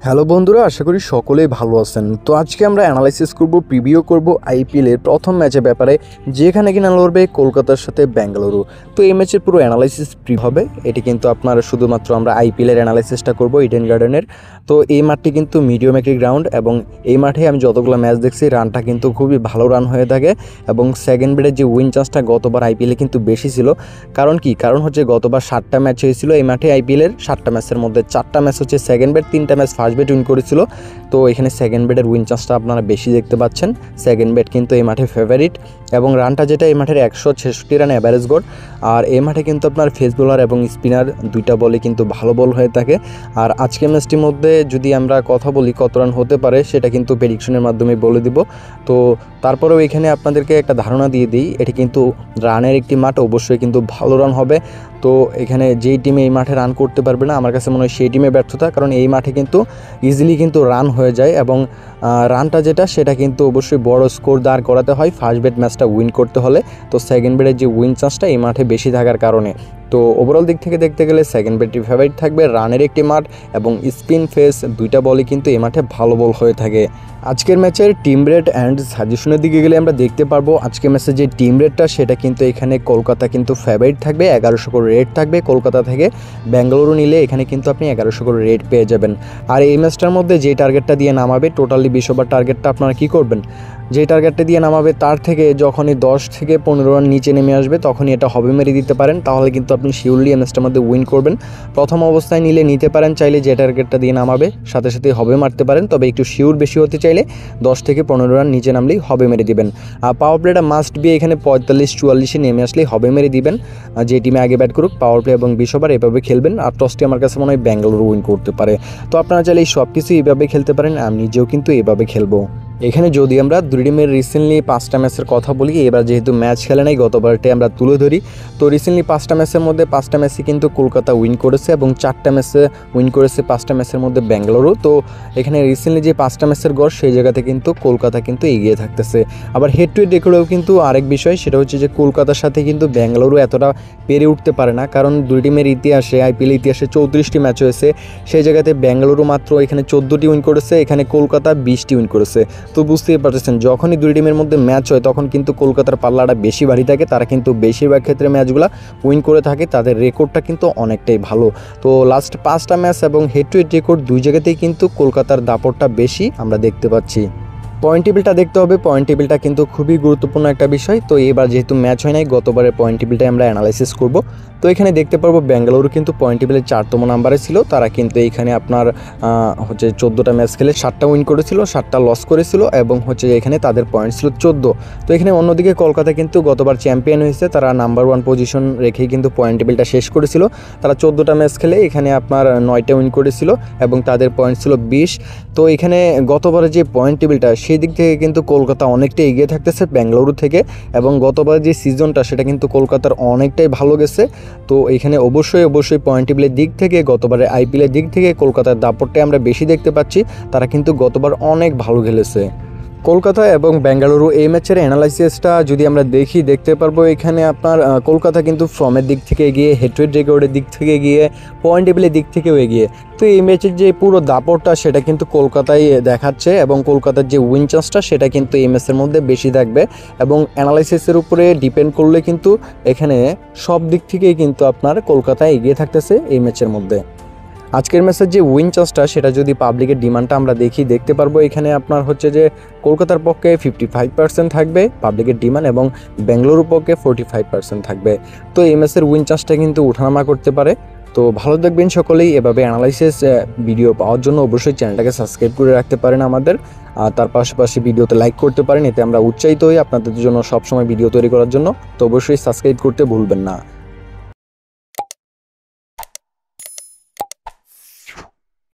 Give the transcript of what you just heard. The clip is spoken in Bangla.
হ্যালো বন্ধুরা, আশা করি সকলেই ভালো আছেন। তো আজকে আমরা অ্যানালাইসিস করব, প্রিভিউ করব আইপিএলের প্রথম ম্যাচের ব্যাপারে, যেখানে কিনা লড়বে কলকাতার সাথে বেঙ্গালুরু। তো এই ম্যাচের পুরো অ্যানালাইসিস হবে। এটি কিন্তু আপনার শুধুমাত্র আমরা আইপিএলের অ্যানালাইসিসটা করব ইডেন গার্ডেনের। তো এই মাঠটি কিন্তু মিডিয়াম একটি গ্রাউন্ড, এবং এই মাঠে আমি যতগুলো ম্যাচ দেখছি রানটা কিন্তু খুবই ভালো রান হয়ে থাকে, এবং সেকেন্ড বেডের যে উইন চান্সটা গতবার আইপিএলে কিন্তু বেশি ছিল। কারণ হচ্ছে গতবার 7টা ম্যাচ হয়েছিল এই মাঠে আইপিএলের। 7টা ম্যাচের মধ্যে 4টা ম্যাচ হচ্ছে সেকেন্ড বেড, 3টা ম্যাচ ফার্স্ট বেড উইন করেছিল। তো এখানে সেকেন্ড বেডের উইন চান্সটা আপনারা বেশি দেখতে পাচ্ছেন। সেকেন্ড বেড কিন্তু এই মাঠে ফেভারিট, এবং রানটা যেটা এই মাঠের 166 রান অ্যাভারেজ গড়। আর এই মাঠে কিন্তু আপনার ফেস বোলার এবং স্পিনার দুইটা বলে কিন্তু ভালো বল হয়ে থাকে। আর আজকে ম্যাচটির মধ্যে যদি আমরা কথা বলি কত রান হতে পারে, সেটা কিন্তু প্রেডিকশনের মাধ্যমে বলে দিব। তো তারপরেও এখানে আপনাদেরকে একটা ধারণা দিয়ে দিই, এটি কিন্তু রানের একটি মাঠ, অবশ্যই কিন্তু ভালো রান হবে। তো এখানে যেই টিমে এই মাঠে রান করতে পারবে না, আমার কাছে মনে হয় সেই টিমে ব্যর্থতা, কারণ এই মাঠে কিন্তু ইজিলি কিন্তু রান হয়ে যায়, এবং রানটা যেটা সেটা কিন্তু অবশ্যই বড় স্কোর দাঁড় করাতে হয় ফার্স্ট বেড ম্যাচটা উইন করতে হলে। তো সেকেন্ড বেডের যে উইন চান্সটা এই মাঠে বেশি থাকার কারণে, তো ওভারঅল দিক থেকে দেখতে গেলে সেকেন্ড বেডটি ফেভারিট থাকবে। রানের একটি মাঠ এবং স্পিন ফেস দুইটা বলই কিন্তু এই মাঠে ভালো বল হয়ে থাকে। আজকের ম্যাচের টিম রেট অ্যান্ড সাজেশনের দিকে গেলে আমরা দেখতে পারবো আজকের ম্যাচের যে টিম রেটটা সেটা কিন্তু এখানে কলকাতা কিন্তু ফেভারিট থাকবে, 1100 করে রেট থাকবে কলকাতা থেকে। বেঙ্গালুরু নিলে এখানে কিন্তু আপনি 1100 করে রেট পেয়ে যাবেন। আর এই ম্যাচটার মধ্যে যে টার্গেটটা দিয়ে নামাবে, টোটালি 20 ওভার টার্গেটটা আপনারা কী করবেন, যে টার্গেটটা দিয়ে নামাবে তার থেকে যখনই 10 থেকে 15 রান নিচে নেমে আসবে তখনই এটা হবে মেরে দিতে পারেন, তাহলে কিন্তু আপনি শিওরলি এই ম্যাচটার মধ্যে উইন করবেন। প্রথম অবস্থায় নিলে নিতে পারেন, চাইলে যে টার্গেটটা দিয়ে নামাবে সাথে সাথে হবে মারতে পারেন, তবে একটু শিওর বেশি হতে চাইলে 10 থেকে 15 রান নিচে নামলেই হবে মেরে দিবেন। আর পাওয়ার প্লেটা মাস্ট বি এখানে 45-44-এ নেমে আসলেই হবে মেরে দিবেন। যে টিমে আগে ব্যাট করুক পাওয়ার প্লে এবং 20 ওভার এভাবে খেলবেন। আর টসটি আমার কাছে মনে হয় বেঙ্গালুরু উইন করতে পারে। তো আপনারা চাইলে এই সব কিছু এইভাবে খেলতে পারেন, আমি নিজেও কিন্তু এভাবে খেলবো। এখানে যদি আমরা দুই টিমের রিসেন্টলি 5টা ম্যাচের কথা বলি, এবার যেহেতু ম্যাচ খেলে নাই গতবারটি আমরা তুলে ধরি, তো রিসেন্টলি 5টা ম্যাচের মধ্যে 5টা ম্যাচই কিন্তু কলকাতা উইন করেছে, এবং 4টা ম্যাচে উইন করেছে 5টা ম্যাচের মধ্যে বেঙ্গালুরু। তো এখানে রিসেন্টলি যে 5টা ম্যাচের গড় সেই জায়গাতে কিন্তু কলকাতা কিন্তু এগিয়ে থাকতেছে। আবার হেড টু হেড রেকর্ডেও কিন্তু আরেক বিষয়, সেটা হচ্ছে যে কলকাতার সাথে কিন্তু বেঙ্গালুরু এতটা পেরে উঠতে পারে না, কারণ দুই টিমের ইতিহাসে আইপিএল ইতিহাসে 34টি ম্যাচ হয়েছে, সেই জায়গাতে বেঙ্গালুরু মাত্র এখানে 14টি উইন করেছে, এখানে কলকাতা 20টি উইন করেছে। তো বুঝতেই পারতেছেন যখনই দুই টিমের মধ্যে ম্যাচ হয় তখন কিন্তু কলকাতার পাল্লাটা বেশি ভারী থাকে, তারা কিন্তু বেশিরভাগ ক্ষেত্রে ম্যাচগুলো উইন করে থাকে, তাদের রেকর্ডটা কিন্তু অনেকটাই ভালো। তো লাস্ট 5টা ম্যাচ এবং হেড টু হেড রেকর্ড দুই জায়গাতেই কিন্তু কলকাতার দাপটটা বেশি আমরা দেখতে পাচ্ছি। পয়েন্ট টেবিলটা দেখতে হবে, পয়েন্ট টেবিলটা কিন্তু খুবই গুরুত্বপূর্ণ একটা বিষয়। তো এবার যেহেতু ম্যাচ হয় নাই, গতবারের পয়েন্ট টেবিলটাই আমরা অ্যানালাইসিস করব। তো এখানে দেখতে পারবো বেঙ্গালুরু কিন্তু পয়েন্ট টেবিলের 4তম নাম্বারে ছিল, তারা কিন্তু এইখানে আপনার হচ্ছে 14টা ম্যাচ খেলে 7টা উইন করেছিল, 7টা লস করেছিল, এবং হচ্ছে এখানে তাদের পয়েন্ট ছিল 14। তো এখানে অন্যদিকে কলকাতা কিন্তু গতবার চ্যাম্পিয়ন হয়েছে, তারা নাম্বার 1 পজিশন রেখেই কিন্তু পয়েন্ট টেবিলটা শেষ করেছিল। তারা 14টা ম্যাচ খেলে এখানে আপনার 9টা উইন করেছিল, এবং তাদের পয়েন্ট ছিল 20। তো এখানে গতবারের যে পয়েন্ট টেবিলটা সেই দিক থেকে কিন্তু কলকাতা অনেকটাই এগিয়ে থাকতেছে বেঙ্গালুরু থেকে, এবং গতবার যে সিজনটা সেটা কিন্তু কলকাতার অনেকটাই ভালো গেছে। তো এখানে অবশ্যই পয়েন্ট টেবিলের দিক থেকে গতবারের আইপিএলের দিক থেকে কলকাতার দাপটটাই আমরা বেশি দেখতে পাচ্ছি, তারা কিন্তু গতবার অনেক ভালো খেলেছে। কলকাতা এবং বেঙ্গালুরু এই ম্যাচের অ্যানালাইসিসটা যদি আমরা দেখতে পারবো, এখানে আপনার কলকাতা কিন্তু ফর্মের দিক থেকে এগিয়ে, হেড টু হেড রেকর্ডের দিক থেকে এগিয়ে, পয়েন্ট টেবিলের দিক থেকেও এগিয়ে। তো এই ম্যাচের যে পুরো দাপটটা সেটা কিন্তু কলকাতায় দেখাচ্ছে, এবং কলকাতার যে উইন চান্সটা সেটা কিন্তু এই ম্যাচের মধ্যে বেশি থাকবে, এবং অ্যানালাইসিসের উপরে ডিপেন্ড করলে কিন্তু এখানে সব দিক থেকেই কিন্তু আপনার কলকাতায় এগিয়ে থাকতেছে এই ম্যাচের মধ্যে। আজকের ম্যাচের যে উইন চান্সটা সেটা যদি পাবলিকের ডিমান্ডটা আমরা দেখতে পারবো, এখানে আপনার হচ্ছে যে কলকাতার পক্ষে 55% থাকবে পাবলিকের ডিমান্ড, এবং বেঙ্গালুরুর পক্ষে 45% থাকবে। তো এই ম্যাচের উইন চান্সটা কিন্তু উঠানামা করতে পারে। তো ভালো থাকবেন সকলেই। এভাবে অ্যানালাইসিস ভিডিও পাওয়ার জন্য অবশ্যই চ্যানেলটাকে সাবস্ক্রাইব করে রাখতে পারেন আমাদের, আর তার পাশাপাশি ভিডিওতে লাইক করতে পারেন, এতে আমরা উৎসাহিত হই আপনাদের জন্য সবসময় ভিডিও তৈরি করার জন্য। তো অবশ্যই সাবস্ক্রাইব করতে ভুলবেন না।